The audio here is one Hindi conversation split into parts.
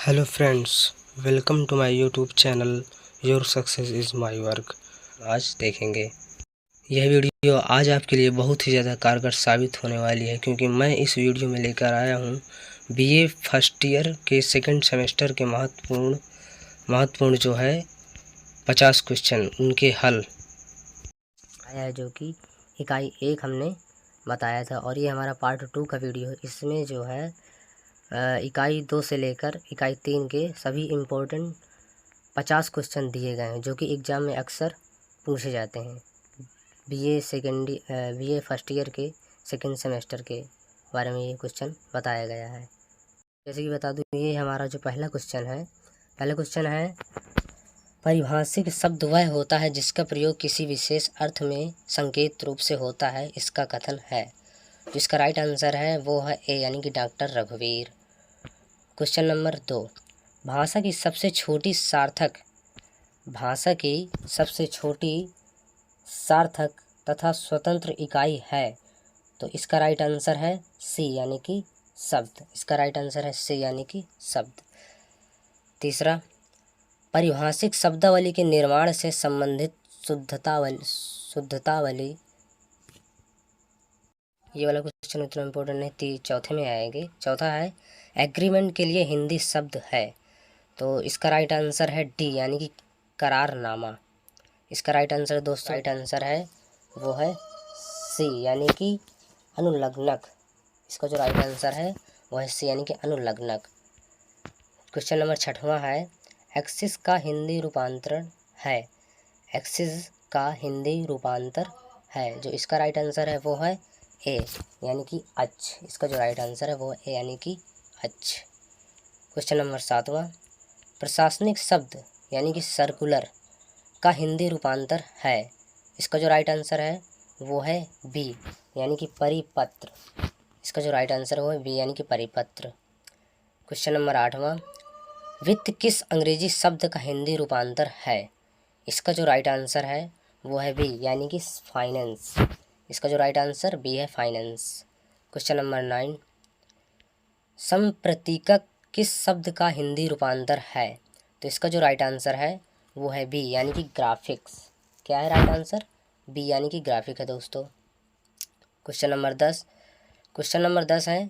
Hello friends, welcome to my YouTube channel your success is my work. आज देखेंगे यह वीडियो आज आपके लिए बहुत ही ज़्यादा कारगर साबित होने वाली है, क्योंकि मैं इस वीडियो में लेकर आया हूँ बीए फर्स्ट ईयर के सेकंड सेमेस्टर के महत्वपूर्ण जो है 50 क्वेश्चन उनके हल आया है, जो कि इकाई 1 हमने बताया था और ये हमारा पार्ट 2 का वीडियो है। इसमें जो है इकाई 2 से लेकर इकाई 3 के सभी इम्पोर्टेंट 50 क्वेश्चन दिए गए हैं, जो कि एग्ज़ाम में अक्सर पूछे जाते हैं। बीए फर्स्ट ईयर के सेकंड सेमेस्टर के बारे में ये क्वेश्चन बताया गया है। जैसे कि बता दूँ, ये हमारा जो पहला क्वेश्चन है परिभाषिक शब्द वह होता है जिसका प्रयोग किसी विशेष अर्थ में संकेत रूप से होता है, इसका कथन है। जिसका राइट आंसर है वो है ए, यानी कि डॉक्टर रघुवीर। क्वेश्चन नंबर 2, भाषा की सबसे छोटी सार्थक तथा स्वतंत्र इकाई है, तो इसका राइट आंसर है सी, यानी कि शब्द। इसका राइट आंसर है सी, यानी कि शब्द। तीसरा, परिभाषिक शब्दावली के निर्माण से संबंधित शुद्धतावली। ये वाला क्वेश्चन उतना इम्पोर्टेंट नहीं, चौथे में आएंगे। चौथा है एग्रीमेंट के लिए हिंदी शब्द है, तो इसका राइट आंसर है डी, यानी कि करारनामा। इसका राइट आंसर दोस्तों राइट आंसर है वो है सी, यानी कि अनुलग्नक। इसका जो राइट आंसर है वो है सी, यानी कि अनुलग्नक। क्वेश्चन नंबर 6वां है एक्सिस का हिंदी रूपांतरण है। एक्सिस का हिंदी रूपांतर है, जो इसका राइट आंसर है वो है ए, यानी कि अच। इसका जो राइट आंसर है वो है ए, यानी कि अच। क्वेश्चन नंबर 7वां, प्रशासनिक शब्द यानी कि सर्कुलर का हिंदी रूपांतर है। इसका जो राइट आंसर है वो है बी, यानी कि परिपत्र। इसका जो राइट आंसर है वो है बी, यानी कि परिपत्र। क्वेश्चन नंबर 8वां, वित्त किस अंग्रेजी शब्द का हिंदी रूपांतर है। इसका जो राइट आंसर है वो है बी, यानी कि फाइनेंस। इसका जो राइट आंसर बी है, फाइनेंस। क्वेश्चन नंबर 9, संप्रतीकक किस शब्द का हिंदी रूपांतर है, तो इसका जो राइट आंसर है वो है बी, यानी कि ग्राफिक्स। क्या है राइट आंसर? बी, यानी कि ग्राफिक है दोस्तों। क्वेश्चन नंबर 10 है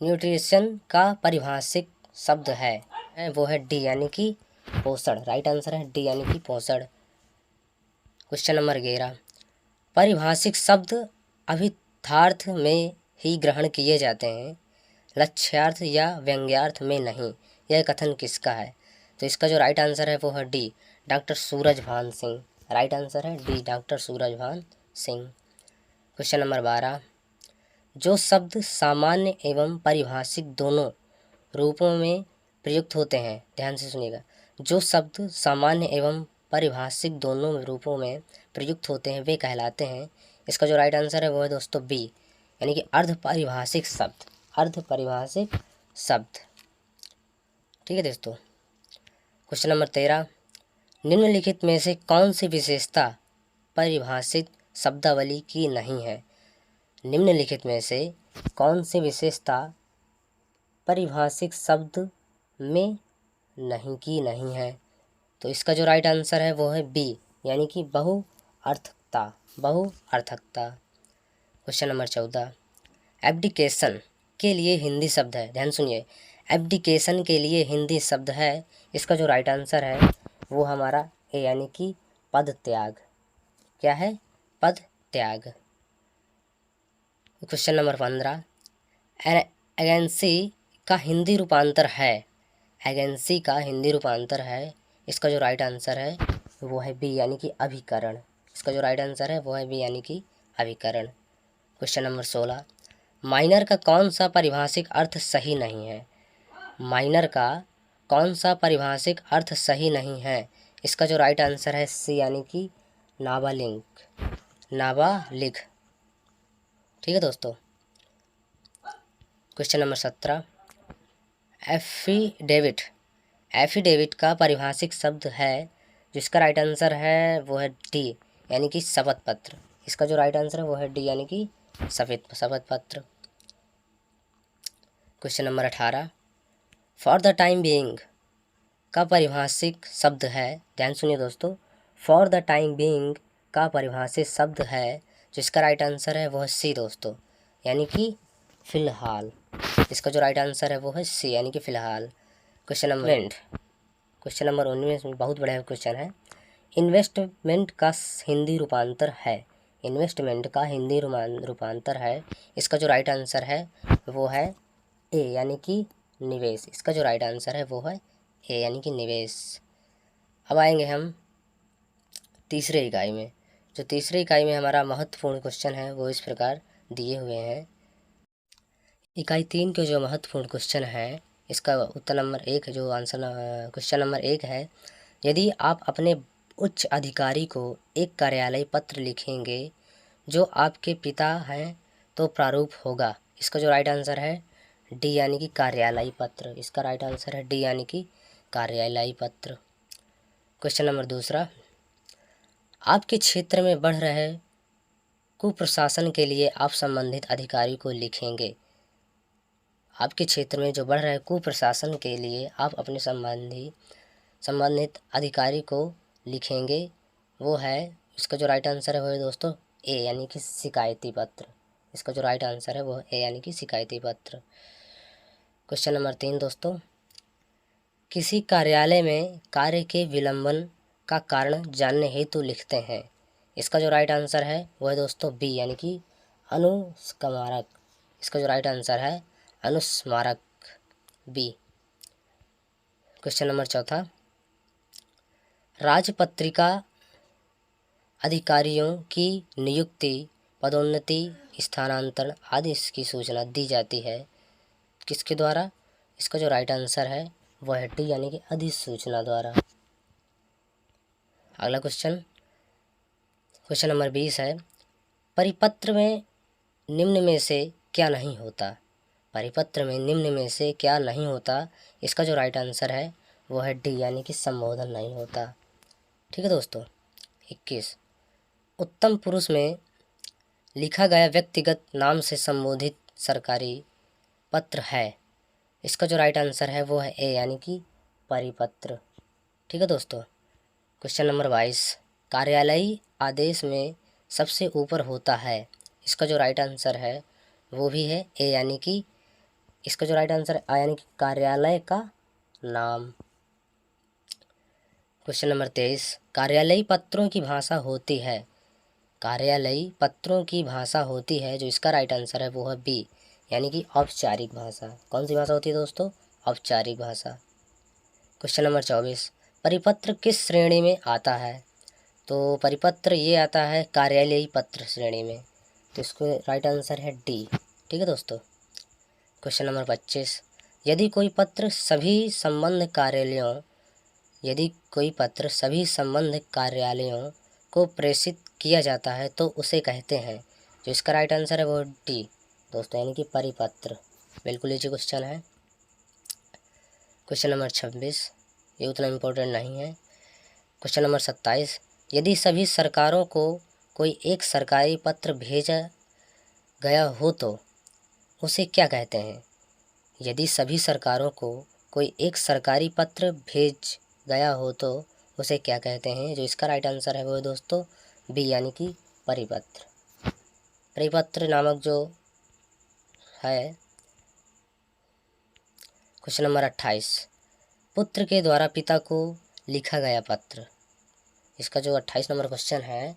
न्यूट्रिशन का परिभाषिक शब्द है वो है डी, यानी कि पोषण। राइट आंसर है डी, यानी कि पोषण। क्वेश्चन नंबर 11, परिभाषिक शब्द अभिधार्थ में ही ग्रहण किए जाते हैं, लक्ष्यार्थ या व्यंग्यार्थ में नहीं, यह कथन किसका है। तो इसका जो राइट आंसर है वो है D, doctor Surajbhan Singh. Right answer है D, doctor Surajbhan Singh. Question number 12, जो शब्द सामान्य एवं परिभाषिक दोनों रूपों में प्रयुक्त होते हैं, ध्यान से सुनिएगा, जो शब्द सामान्य एवं परिभाषिक दोनों रूपों में प्रयुक्त होते हैं वे कहलाते हैं। इसका जो राइट आंसर है वो है दोस्तों बी, यानी कि अर्ध परिभाषिक शब्द। अर्ध परिभाषिक शब्द, ठीक है दोस्तों। क्वेश्चन नंबर 13, निम्नलिखित में से कौन सी विशेषता परिभाषित शब्दावली की नहीं है। निम्नलिखित में से कौन सी विशेषता परिभाषिक शब्द में नहीं है, तो इसका जो राइट आंसर है वो है बी, यानी कि बहुअर्थकता। क्वेश्चन नंबर 14, एब्डिकेशन के लिए हिंदी शब्द है, ध्यान सुनिए, एब्डिकेशन के लिए हिंदी शब्द है। इसका जो राइट आंसर है वो हमारा ए, यानी कि पद त्याग। क्या है? पद त्याग। क्वेश्चन नंबर 15, एजेंसी का हिंदी रूपांतर है। एजेंसी का हिंदी रूपांतर है, इसका जो राइट आंसर है वो है बी, यानी कि अभिकरण। इसका जो राइट आंसर है वो है बी, यानी कि अभिकरण। क्वेश्चन नंबर 16, माइनर का कौन सा परिभाषिक अर्थ सही नहीं है। माइनर का कौन सा परिभाषिक अर्थ सही नहीं है, इसका जो राइट आंसर है सी, यानी कि नाबालिग। ठीक है दोस्तों। क्वेश्चन नंबर 17, एफिडेविट का परिभाषिक शब्द है, जिसका राइट आंसर है वो है डी, यानी कि शपथ पत्र। इसका जो राइट आंसर है वो है डी, यानी कि शपथ पत्र। Question number 18, for the time being का परिभाषिक शब्द है, ध्यान सुनिए दोस्तों, फॉर द टाइम बीइंग का परिभाषित शब्द है, जिसका राइट आंसर है वो है सी दोस्तों, यानी कि फ़िलहाल। इसका जो राइट आंसर है वो है सी, यानी कि फ़िलहाल। क्वेश्चन नंबर 19 में बहुत बड़ा क्वेश्चन है। इन्वेस्टमेंट का हिंदी रूपांतर है, इन्वेस्टमेंट का हिंदी रूपांतर है, इसका जो राइट आंसर है वो है ए, यानी कि निवेश। इसका जो राइट आंसर है वो है ए, यानी कि निवेश। अब आएंगे हम तीसरे इकाई में। जो तीसरे इकाई में हमारा महत्वपूर्ण क्वेश्चन है वो इस प्रकार दिए हुए हैं। इकाई 3 के जो महत्वपूर्ण क्वेश्चन है, इसका उत्तर नंबर 1 जो आंसर क्वेश्चन नंबर 1 है, यदि आप अपने उच्च अधिकारी को एक कार्यालय पत्र लिखेंगे जो आपके पिता हैं तो प्रारूप होगा। इसका जो राइट आंसर है डी, यानी कि कार्यालय पत्र। इसका राइट आंसर है डी, यानी कि कार्यालय पत्र। क्वेश्चन नंबर 2, आपके क्षेत्र में बढ़ रहे कुप्रशासन के लिए आप संबंधित अधिकारी को लिखेंगे। आपके क्षेत्र में जो बढ़ रहे कुप्रशासन के लिए आप अपने संबंधित अधिकारी को लिखेंगे, वो है, इसका जो राइट आंसर है वो है दोस्तों ए, यानी कि शिकायती पत्र। इसका जो राइट आंसर है वो है ए, यानी कि शिकायती पत्र। क्वेश्चन नंबर 3 दोस्तों, किसी कार्यालय में कार्य के विलंबन का कारण जानने हेतु लिखते हैं। इसका जो राइट आंसर है वो है दोस्तों बी, यानी कि अनुस्मारक। इसका जो राइट आंसर है अनुस्मारक, बी। क्वेश्चन नंबर 4, राजपत्रिका अधिकारियों की नियुक्ति, पदोन्नति, स्थानांतरण आदि की सूचना दी जाती है किसके द्वारा। इसका जो राइट आंसर है वह है डी, यानी कि अधिसूचना द्वारा। अगला क्वेश्चन नंबर 20 है, परिपत्र में निम्न में से क्या नहीं होता। परिपत्र में निम्न में से क्या नहीं होता। इसका जो राइट आंसर है वो है डी, यानी कि संबोधन नहीं होता। ठीक है दोस्तों। 21, उत्तम पुरुष में लिखा गया व्यक्तिगत नाम से संबोधित सरकारी पत्र है। इसका जो राइट आंसर है वो है ए, यानी कि परिपत्र। ठीक है दोस्तों। क्वेश्चन नंबर 22, कार्यालयी आदेश में सबसे ऊपर होता है। इसका जो राइट आंसर है वो भी है ए, यानी कि इसका जो राइट आंसर है यानी कि कार्यालय का नाम। क्वेश्चन नंबर 23, कार्यालयी पत्रों की भाषा होती है। कार्यालयी पत्रों की भाषा होती है, जो इसका राइट आंसर है वो है बी, यानी कि औपचारिक भाषा। कौन सी भाषा होती है दोस्तों? औपचारिक भाषा। क्वेश्चन नंबर 24, परिपत्र किस श्रेणी में आता है। तो परिपत्र ये आता है कार्यालयी पत्र श्रेणी में, तो इसको राइट आंसर है डी। ठीक है दोस्तों। क्वेश्चन नंबर 25, यदि कोई पत्र सभी संबंध कार्यालयों को प्रेषित किया जाता है तो उसे कहते हैं। जो इसका राइट आंसर है वो डी दोस्तों, यानी कि परिपत्र। बिल्कुल इजी क्वेश्चन है। क्वेश्चन नंबर 26, ये उतना इम्पोर्टेंट नहीं है। क्वेश्चन नंबर 27, यदि सभी सरकारों को कोई एक सरकारी पत्र भेजा गया हो तो उसे क्या कहते हैं। यदि सभी सरकारों को कोई एक सरकारी पत्र भेज गया हो तो उसे क्या कहते हैं। जो इसका राइट आंसर है वो है दोस्तों बी, यानी कि परिपत्र। परिपत्र नामक जो है। क्वेश्चन नंबर 28, पुत्र के द्वारा पिता को लिखा गया पत्र। इसका जो 28 नंबर क्वेश्चन है,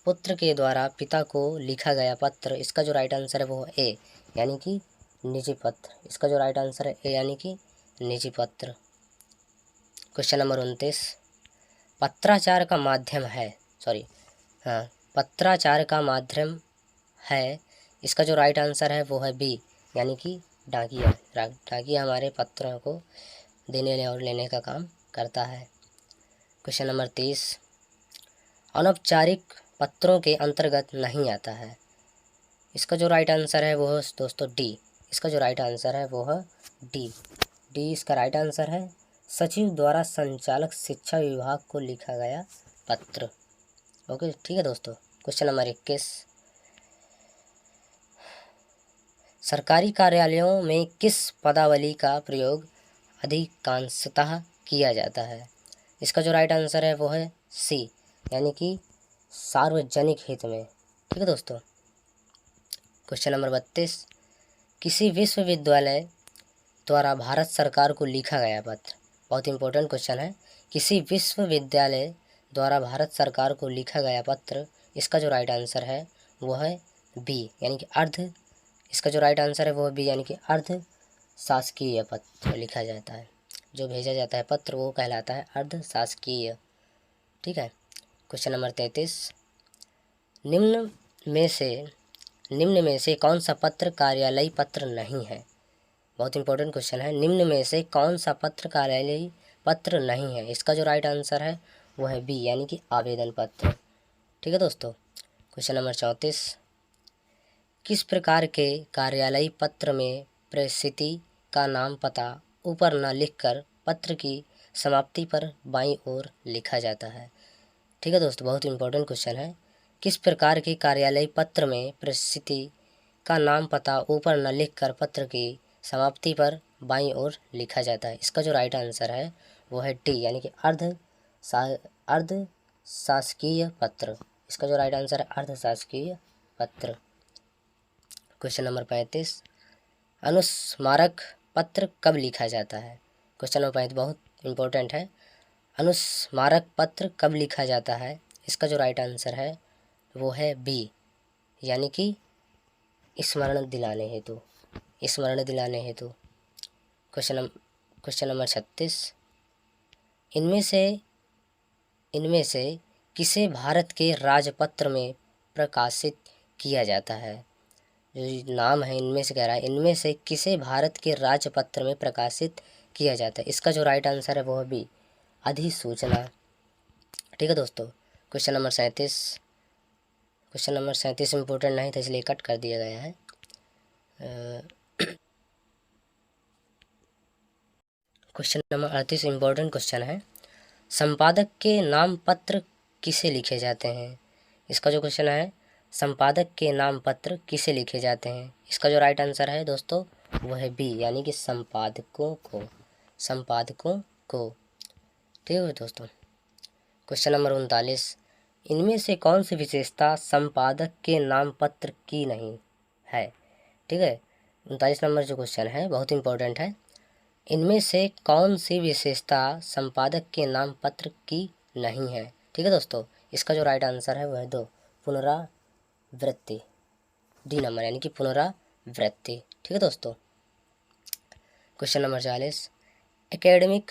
पुत्र के द्वारा पिता को लिखा गया पत्र, इसका जो राइट आंसर है वो ए, यानी कि निजी पत्र। इसका जो राइट आंसर है ए, यानी कि निजी पत्र। क्वेश्चन नंबर 29, पत्राचार का माध्यम है। इसका जो राइट आंसर है वो है बी, यानी कि डाकिया। डाकिया हमारे पत्रों को देने और लेने का काम करता है। क्वेश्चन नंबर 30, अनौपचारिक पत्रों के अंतर्गत नहीं आता है। इसका जो राइट आंसर है वो है दोस्तों डी। इसका जो राइट आंसर है वो है डी इसका राइट आंसर है। सचिव द्वारा संचालक शिक्षा विभाग को लिखा गया पत्र। ओके, ठीक है दोस्तों। क्वेश्चन नंबर 21, सरकारी कार्यालयों में किस पदावली का प्रयोग अधिकांशतः किया जाता है। इसका जो राइट आंसर है वो है सी, यानी कि सार्वजनिक हित में। ठीक है दोस्तों। क्वेश्चन नंबर 32, किसी विश्वविद्यालय द्वारा भारत सरकार को लिखा गया पत्र। बहुत इंपॉर्टेंट क्वेश्चन है। किसी विश्वविद्यालय द्वारा भारत सरकार को लिखा गया पत्र, इसका जो राइट आंसर है वो है बी, यानी कि अर्ध, इसका जो राइट आंसर है वो है बी, यानी कि अर्ध शासकीय पत्र लिखा जाता है। जो भेजा जाता है पत्र वो कहलाता है अर्ध शासकीय। ठीक है। क्वेश्चन नंबर 33, निम्न में से कौन सा पत्र कार्यालयी पत्र नहीं है। बहुत इंपॉर्टेंट क्वेश्चन है। निम्न में से कौन सा पत्र कार्यालयी पत्र नहीं है, इसका जो राइट आंसर है वो है बी, यानी कि आवेदन पत्र। ठीक है दोस्तों। क्वेश्चन नंबर 34, किस प्रकार के कार्यालयी पत्र में प्रसिद्धि का नाम पता ऊपर न लिखकर पत्र की समाप्ति पर बाईं ओर लिखा जाता है। ठीक है दोस्तों, बहुत इंपॉर्टेंट क्वेश्चन है। किस प्रकार के कार्यालयी पत्र में प्रसिद्धि का नाम पता ऊपर न लिखकर पत्र की समाप्ति पर बाईं ओर लिखा जाता है। इसका जो राइट आंसर है वो है डी, यानी कि अर्ध शासकीय पत्र। इसका जो राइट आंसर है अर्ध शासकीय पत्र। क्वेश्चन नंबर 35, अनुस्मारक पत्र कब लिखा जाता है। क्वेश्चन नंबर 35 बहुत इंपॉर्टेंट है। अनुस्मारक पत्र कब लिखा जाता है, इसका जो राइट आंसर है वो है बी, यानी कि स्मरण दिलाने हेतु। क्वेश्चन नंबर 36, इनमें से किसे भारत के राजपत्र में प्रकाशित किया जाता है। जो नाम है इनमें से कह रहा है, इनमें से किसे भारत के राजपत्र में प्रकाशित किया जाता है। इसका जो राइट आंसर है वो है बी, अधिसूचना। ठीक है दोस्तों। क्वेश्चन नंबर 37 इम्पोर्टेंट नहीं था इसलिए कट कर दिया गया है। क्वेश्चन नंबर 38 इम्पोर्टेंट क्वेश्चन है। संपादक के नाम पत्र किसे लिखे जाते हैं। इसका जो क्वेश्चन है, संपादक के नाम पत्र किसे लिखे जाते हैं, इसका जो राइट आंसर है दोस्तों वो है बी, यानी कि संपादकों को। ठीक है दोस्तों। क्वेश्चन नंबर 39, इनमें से कौन सी विशेषता संपादक के नाम पत्र की नहीं है। ठीक है। 39 नंबर जो क्वेश्चन है बहुत इंपॉर्टेंट है। इनमें से कौन सी विशेषता संपादक के नाम पत्र की नहीं है। ठीक है दोस्तों। इसका जो राइट आंसर है वह है दो, पुनरावृत्ति, डी नंबर, यानी कि पुनरावृत्ति। ठीक है दोस्तों। क्वेश्चन नंबर 40, एकेडमिक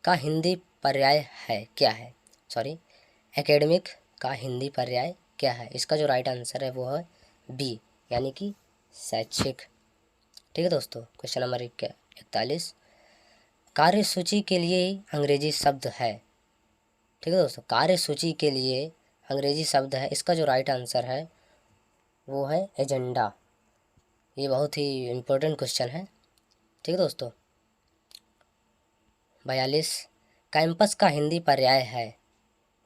का हिंदी पर्याय क्या है। एकेडमिक का हिंदी पर्याय क्या है। इसका जो राइट आंसर है वो है बी, यानी कि शैक्षिक। ठीक है दोस्तों। क्वेश्चन नंबर 41, कार्यसूची के लिए अंग्रेजी शब्द है। ठीक है दोस्तों, कार्यसूची के लिए अंग्रेजी शब्द है। इसका जो राइट आंसर है वो है एजेंडा। ये बहुत ही इम्पोर्टेंट क्वेश्चन है। ठीक है दोस्तों। 42, कैंपस का हिंदी पर्याय है।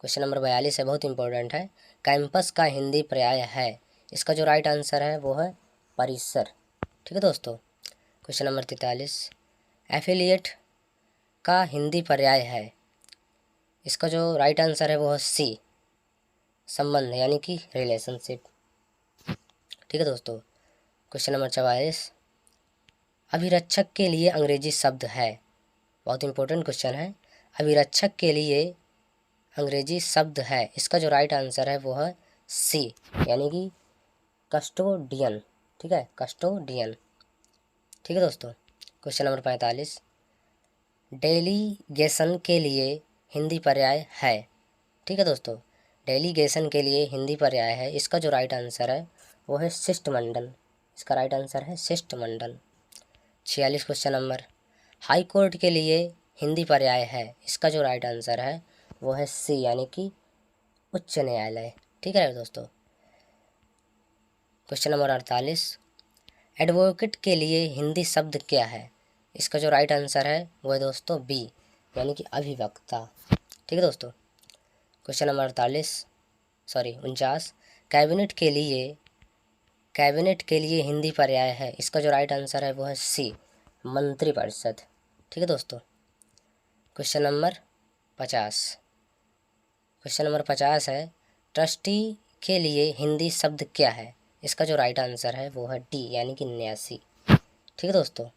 क्वेश्चन नंबर 42 है, बहुत इंपॉर्टेंट है। कैंपस का हिंदी पर्याय है। इसका जो राइट आंसर है वो है परिसर। ठीक है दोस्तों। क्वेश्चन नंबर 43, एफिलिएट का हिंदी पर्याय है। इसका जो राइट आंसर है वो है सी, संबंध, यानी कि रिलेशनशिप। ठीक है दोस्तों। क्वेश्चन नंबर 44, अभिरक्षक के लिए अंग्रेजी शब्द है। बहुत इंपॉर्टेंट क्वेश्चन है। अभिरक्षक के लिए अंग्रेजी शब्द है। इसका जो राइट आंसर है वो है सी, यानी कि कस्टोडियन। ठीक है, कस्टोडियन। ठीक है दोस्तों। क्वेश्चन नंबर 45, डेलीगेशन के लिए हिंदी पर्याय है। ठीक है दोस्तों, डेलीगेशन के लिए हिंदी पर्याय है। इसका जो राइट आंसर है वो है शिष्टमंडल। इसका राइट आंसर है शिष्टमंडल। 46 क्वेश्चन नंबर, हाई कोर्ट के लिए हिंदी पर्याय है। इसका जो राइट आंसर है वो है सी, यानी कि उच्च न्यायालय। ठीक है दोस्तों। क्वेश्चन नंबर 48, एडवोकेट के लिए हिंदी शब्द क्या है। इसका जो राइट आंसर है वो है दोस्तों बी, यानी कि अभिवक्ता। ठीक है दोस्तों। क्वेश्चन नंबर 49, कैबिनेट के लिए हिंदी पर्याय है। इसका जो राइट आंसर है वो है सी, मंत्रिपरिषद। ठीक है दोस्तों। Question number 50। क्वेश्चन नंबर 50 है, ट्रस्टी के लिए हिंदी शब्द क्या है? इसका जो राइट आंसर है वो है डी यानी कि न्यासी। ठीक है दोस्तों,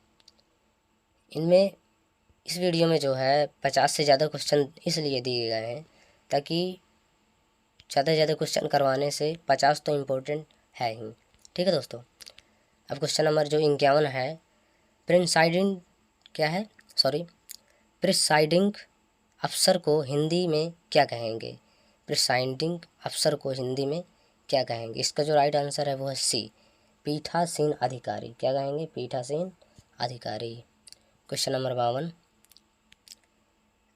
इनमें इस वीडियो में जो है 50 से ज़्यादा क्वेश्चन इसलिए दिए गए हैं ताकि ज़्यादा से ज़्यादा क्वेश्चन करवाने से 50 तो इम्पोर्टेंट है ही। ठीक है दोस्तों, अब क्वेश्चन नंबर जो 51 है, प्रिसाइडिंग क्या है, सॉरी, प्रिसाइडिंग अफसर को हिंदी में क्या कहेंगे? प्रिसाइडिंग अफसर को हिंदी में क्या कहेंगे? इसका जो राइट आंसर है वो है सी, पीठासीन अधिकारी। क्या कहेंगे? पीठासीन अधिकारी। क्वेश्चन नंबर 52,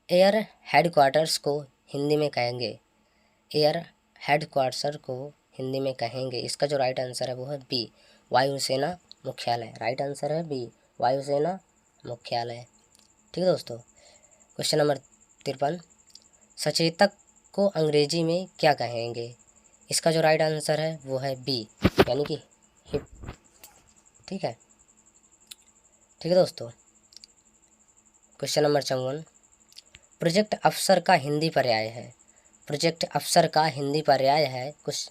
एयर हेडक्वार्टर्स को हिंदी में कहेंगे? एयर हेडक्वार्टर को हिंदी में कहेंगे? इसका जो राइट आंसर है वो है बी, वायुसेना मुख्यालय। राइट आंसर है बी, वायुसेना मुख्यालय। ठीक है दोस्तों, क्वेश्चन नंबर 53, सचेतक को अंग्रेजी में क्या कहेंगे? इसका जो राइट आंसर है वो है बी यानी कि हिप। ठीक है दोस्तों, क्वेश्चन नंबर 54, प्रोजेक्ट अफसर का हिंदी पर्याय है? प्रोजेक्ट अफसर का हिंदी पर्याय है कुछ,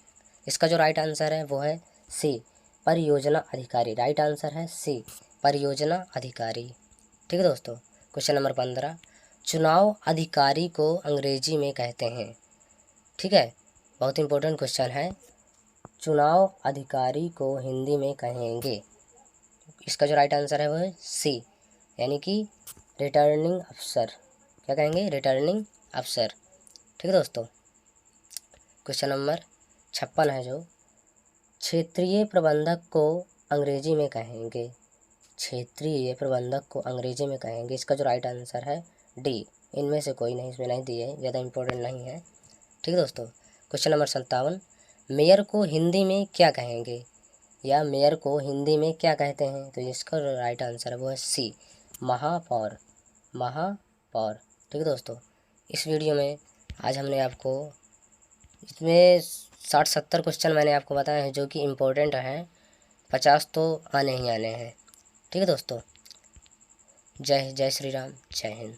इसका जो राइट आंसर है वो है सी, परियोजना अधिकारी। राइट आंसर है सी, परियोजना अधिकारी। ठीक है दोस्तों, क्वेश्चन नंबर 15, चुनाव अधिकारी को अंग्रेजी में कहते हैं? ठीक है, बहुत इंपॉर्टेंट क्वेश्चन है, चुनाव अधिकारी को हिंदी में कहेंगे? इसका जो राइट आंसर है वो है सी यानी कि रिटर्निंग अफसर। क्या कहेंगे? रिटर्निंग अफसर। ठीक है दोस्तों, क्वेश्चन नंबर 56 है जो, क्षेत्रीय प्रबंधक को अंग्रेजी में कहेंगे? क्षेत्रीय प्रबंधक को अंग्रेजी में कहेंगे? इसका जो राइट आंसर है डी, इनमें से कोई नहीं, इसमें नहीं दिए, ज़्यादा इंपॉर्टेंट नहीं है। ठीक है दोस्तों, क्वेश्चन नंबर 57, मेयर को हिंदी में क्या कहेंगे? या मेयर को हिंदी में क्या कहते हैं? तो इसका राइट आंसर है वो है सी, महापौर। महापौर। ठीक है दोस्तों, इस वीडियो में आज हमने आपको इसमें 60-70 क्वेश्चन मैंने आपको बताए हैं जो कि इम्पोर्टेंट हैं, 50 तो आने ही आने हैं। ठीक है दोस्तों, जय श्री राम, जय हिंद।